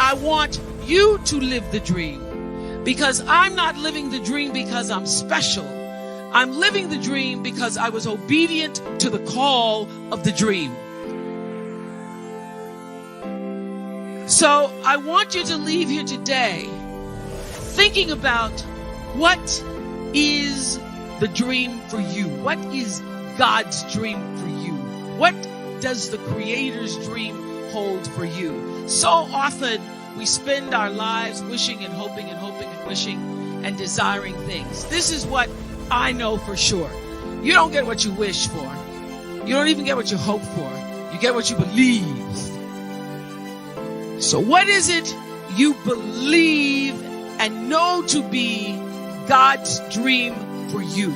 I want you to live the dream, because I'm not living the dream because I'm special. I'm living the dream because I was obedient to the call of the dream. So I want you to leave here today thinking about what is the dream for you? What is God's dream for you? What does the Creator's dream hold for you? So often we spend our lives wishing and hoping and hoping and wishing and desiring things. This is what I know for sure. You don't get what you wish for. You don't even get what you hope for. You get what you believe. So what is it you believe and know to be God's dream for you?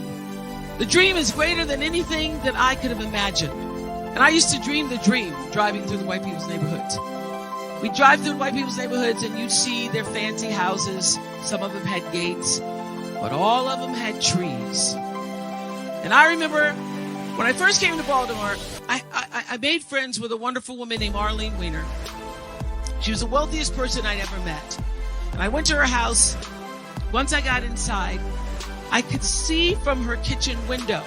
The dream is greater than anything that I could have imagined. And I used to dream the dream driving through the white people's neighborhoods. We'd drive through the white people's neighborhoods and you'd see their fancy houses. Some of them had gates, but all of them had trees. And I remember when I first came to Baltimore, I made friends with a wonderful woman named Arlene Weiner. She was the wealthiest person I'd ever met. And I went to her house. Once I got inside, I could see from her kitchen window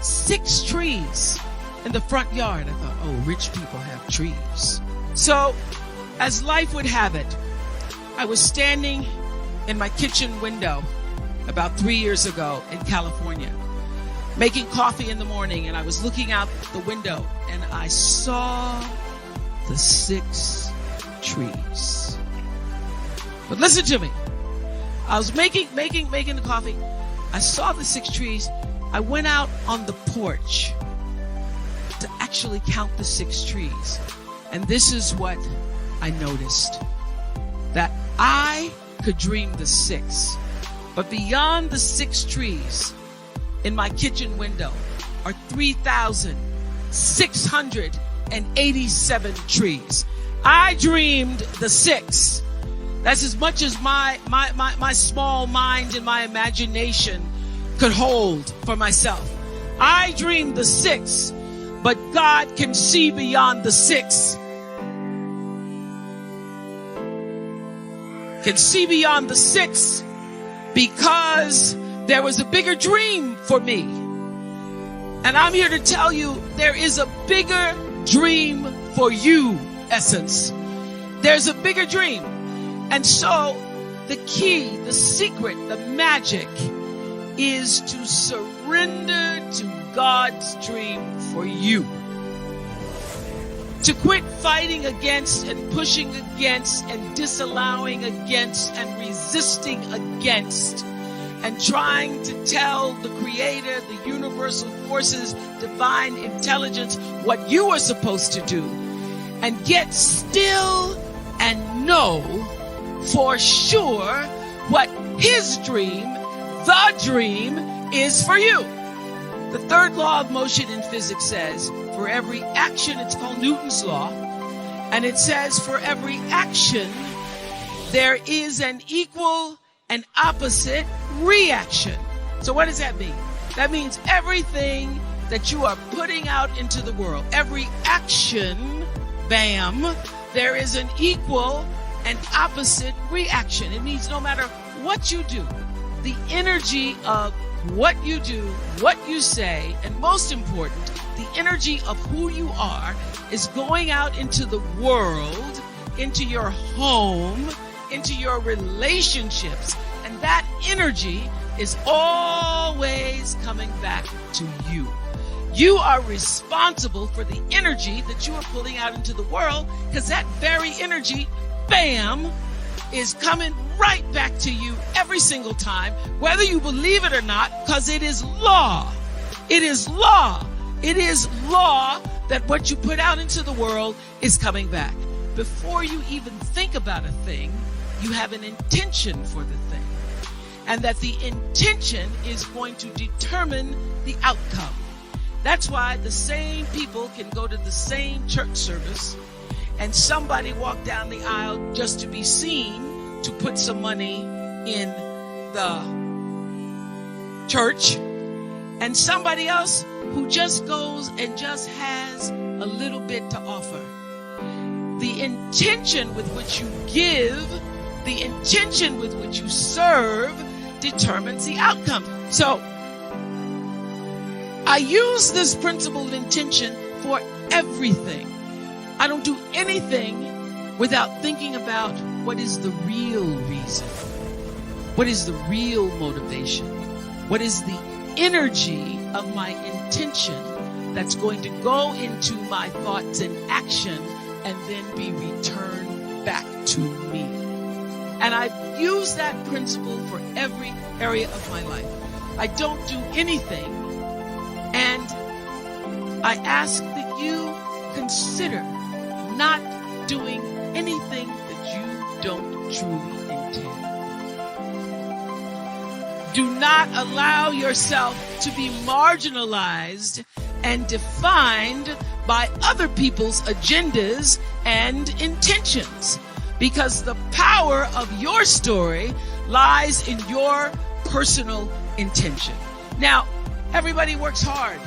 6 trees in the front yard. I thought, oh, rich people have trees. So, as life would have it, I was standing in my kitchen window about 3 years ago in California, making coffee in the morning, and I was looking out the window, and I saw the 6 trees. But listen to me. I was making the coffee. I saw the 6 trees. I went out on the porch to actually count the 6 trees. And this is what I noticed. That I could dream the 6. But beyond the 6 trees in my kitchen window are 3,687 trees. I dreamed the 6. That's as much as my small mind and my imagination could hold for myself. I dreamed the 6, but God can see beyond the 6. Can see beyond the 6 because there was a bigger dream for me. And I'm here to tell you there is a bigger dream for you, Essence. There's a bigger dream. And so the key, the secret, the magic is to surrender to God's dream for you. To quit fighting against and pushing against and disallowing against and resisting against and trying to tell the Creator, the universal forces, divine intelligence what you are supposed to do, and get still and know for sure what His dream, the dream, is for you. The third law of motion in physics says, for every action, it's called Newton's law, and it says for every action, there is an equal and opposite reaction. So what does that mean? That means everything that you are putting out into the world, every action, bam, there is an equal and opposite reaction. It means no matter what you do, the energy of what you do, what you say, and most important, the energy of who you are is going out into the world, into your home, into your relationships, and that energy is always coming back to you. You are responsible for the energy that you are pulling out into the world, because that very energy, bam, is coming right back to you every single time, whether you believe it or not, because it is law. It is law. It is law that what you put out into the world is coming back. Before you even think about a thing, you have an intention for the thing. And that the intention is going to determine the outcome. That's why the same people can go to the same church service and somebody walk down the aisle just to be seen to put some money in the church, and somebody else who just goes and just has a little bit to offer. the intention with which you give, the intention with which you serve determines the outcome. So I use this principle of intention for everything. I don't do anything without thinking about what is the real reason. What is the real motivation? What is the energy of my intention that's going to go into my thoughts and action and then be returned back to me? And I've used that principle for every area of my life. I don't do anything, and I ask that you consider not doing anything that you don't truly intend. Do not allow yourself to be marginalized and defined by other people's agendas and intentions, because the power of your story lies in your personal intention. Now, everybody works hard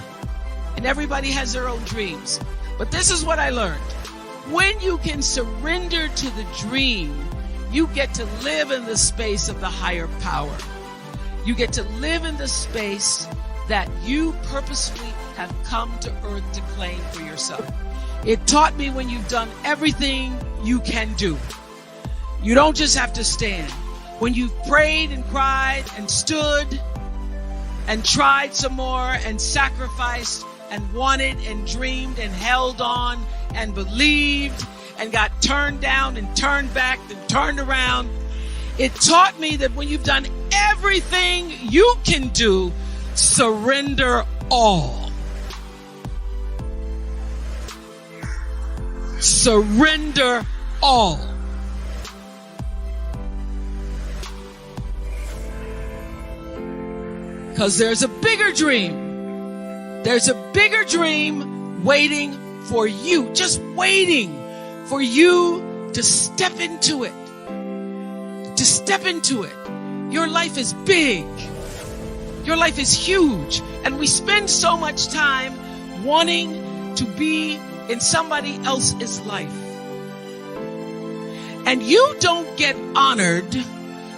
and everybody has their own dreams, but this is what I learned. When you can surrender to the dream, you get to live in the space of the higher power. You get to live in the space that you purposefully have come to earth to claim for yourself. It taught me when you've done everything you can do, you don't just have to stand. When you've prayed and cried and stood and tried some more and sacrificed and wanted and dreamed and held on and believed and got turned down and turned back and turned around, it taught me that when you've done everything you can do, surrender all. Surrender all. Because there's a bigger dream. There's a bigger dream waiting for you, just waiting for you to step into it. To step into it. Your life is big. Your life is huge. And we spend so much time wanting to be in somebody else's life. And you don't get honored,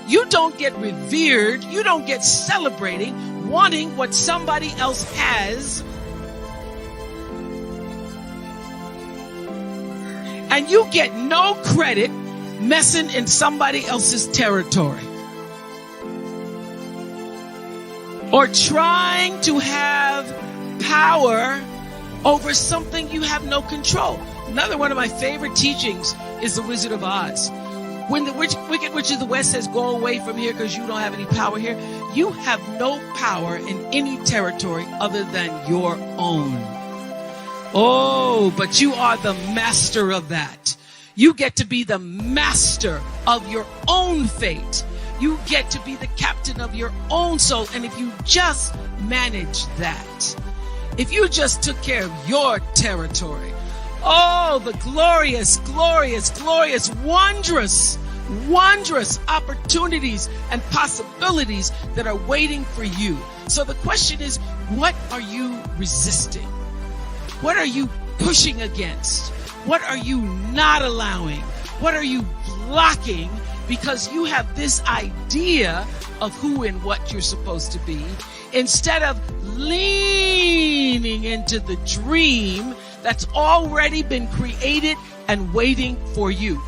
you don't get revered, you don't get celebrating wanting what somebody else has. And you get no credit messing in somebody else's territory. Or trying to have power over something you have no control. Another one of my favorite teachings is The Wizard of Oz. When the Wicked Witch of the West says, go away from here because you don't have any power here, you have no power in any territory other than your own. Oh, but you are the master of that. You get to be the master of your own fate. You get to be the captain of your own soul. And if you just manage that, if you just took care of your territory, oh, the glorious, glorious, glorious, wondrous, wondrous opportunities and possibilities that are waiting for you. So the question is, what are you resisting? What are you pushing against? What are you not allowing? What are you blocking? Because you have this idea of who and what you're supposed to be, instead of leaning into the dream that's already been created and waiting for you.